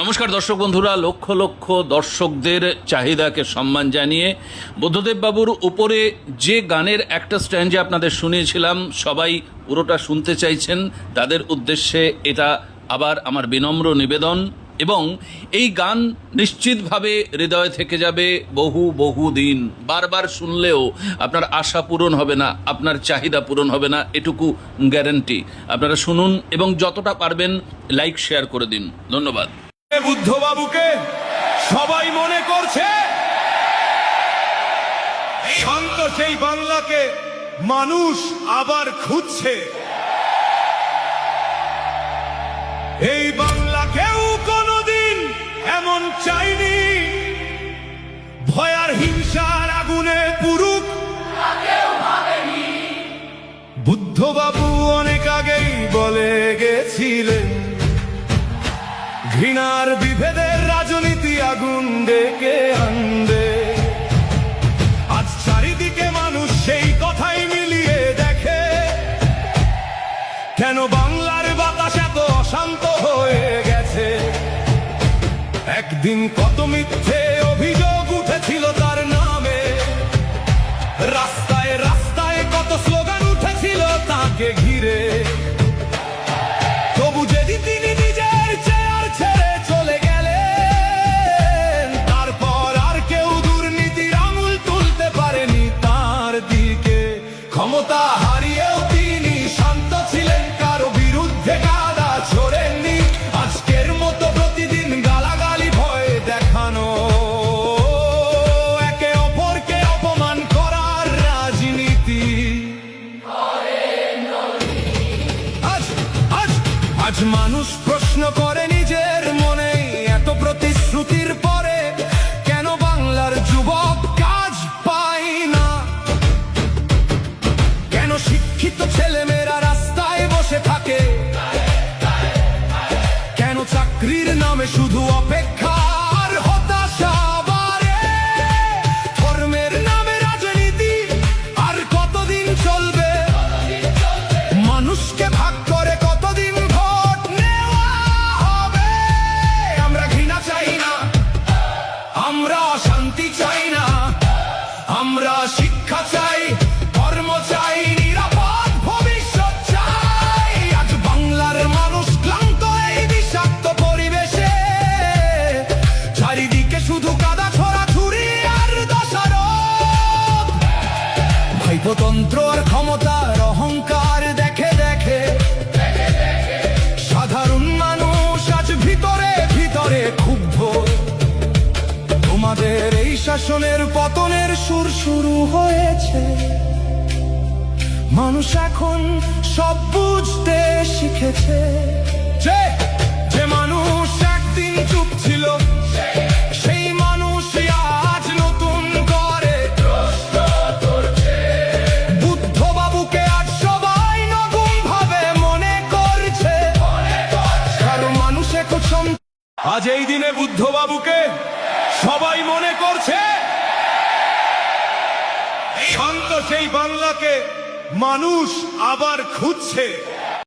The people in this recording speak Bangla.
নমস্কার দর্শক বন্ধুরা, লক্ষ লক্ষ দর্শকদের চাহিদাকে সম্মান জানিয়ে বুদ্ধদেব বাবুর উপরে যে গানের একটা স্ট্যান্ডে আপনাদের শুনিয়েছিলাম, সবাই পুরোটা শুনতে চাইছেন। তাদের উদ্দেশ্যে এটা আবার আমার বিনম্র নিবেদন, এবং এই গান নিশ্চিতভাবে হৃদয়ে থেকে যাবে বহু বহু দিন। বারবার শুনলেও আপনার আশা পূরণ হবে না, আপনার চাহিদা পূরণ হবে না, এটুকু গ্যারান্টি। আপনারা শুনুন এবং যতটা পারবেন লাইক শেয়ার করে দিন। ধন্যবাদ। বুদ্ধবাবুকে সবাই মনে করছে শান্ত সেই বাংলাকে মানুষ আবার খুঁজছে। এই বাংলা কেউ কোনোদিন এমন চাইনি, ভয়ার হিংসার আগুনে পুরুক বুদ্ধবাবু অনেক আগেই বলে গেছিলেন, ঘৃণার বিভেদের রাজনীতি আগুন ডেকে আনবে। আজ চারিদিকে মানুষ সেই কথাই মিলিয়ে দেখে, কেন বাংলার বাতাস এত অশান্ত হয়ে গেছে। একদিন কত মিথ্যে অভিযোগ উঠেছিল তার নামে, রাস্তায় রাস্তায় কত স্লোগান উঠেছিল তাকে ঘিরে। তবু যেদিন তিনি নিজের চেয়ার ছেড়ে চলে গেলেন, তারপর আর কেউ দুর্নীতির আঙুল তুলতে পারেনি তার দিকে। ক্ষমতা হারিয়েও তিনি শান্ত ছিলেন, কারো বিরুদ্ধে কাদা ছোড়েননি। আজকের মতো প্রতিদিন গালাগালি ভয় দেখানো, একে অপরকে অপমান করার রাজনীতি। আজ মানুষ প্রশ্ন করে নিজের মনে, এত প্রতিশ্রুতির পরে কেন বাংলার যুবক কাজ পায় না? কেন শিক্ষিত ছেলেমেয়েরা রাস্তায় বসে থাকে? কেন চাকরির নামে শুধু অপেক্ষার হতাশা বাড়ে? ধর্মের নামে রাজনীতি আর কতদিন চলবে? মানুষকে ভাগ করে কতদিন ভোট নেওয়া হবে? আমরা ঘৃণা চাই না, আমরা অশান্তি চাই না, আমরা শিক্ষা চাই, কর্ম চাই, নিরাপদ ভবিষ্যৎ চাই। আজ বাংলার মানুষ ক্লান্ত এই বিষাক্ত পরিবেশে, চারিদিকে শুধু কাদা ছড়াছুড়ি আর দোষারোপ। ভাইপোতন্ত্র আর ক্ষমতার অহংকার দেখে দেখে সাধারণ মানুষ আজ ভিতরে ভিতরে ক্ষুব্ধ। তোমাদের এই শাসনের পতনের সুর শুরু হয়েছে, মানুষ এখন সব বুঝতে শিখেছে। যে মানুষ একদিন চুপ ছিল, সেই মানুষ আজ নতুন করে প্রশ্ন করছে। বুদ্ধবাবুকে আজ সবাই নতুন ভাবে মনে করছে, কারণ মানুষ এখন আজ এই দিনে বুদ্ধবাবুকে সবাই মনে করছে শান্ত সেই বাংলাকে মানুষ আবার খুঁজছে।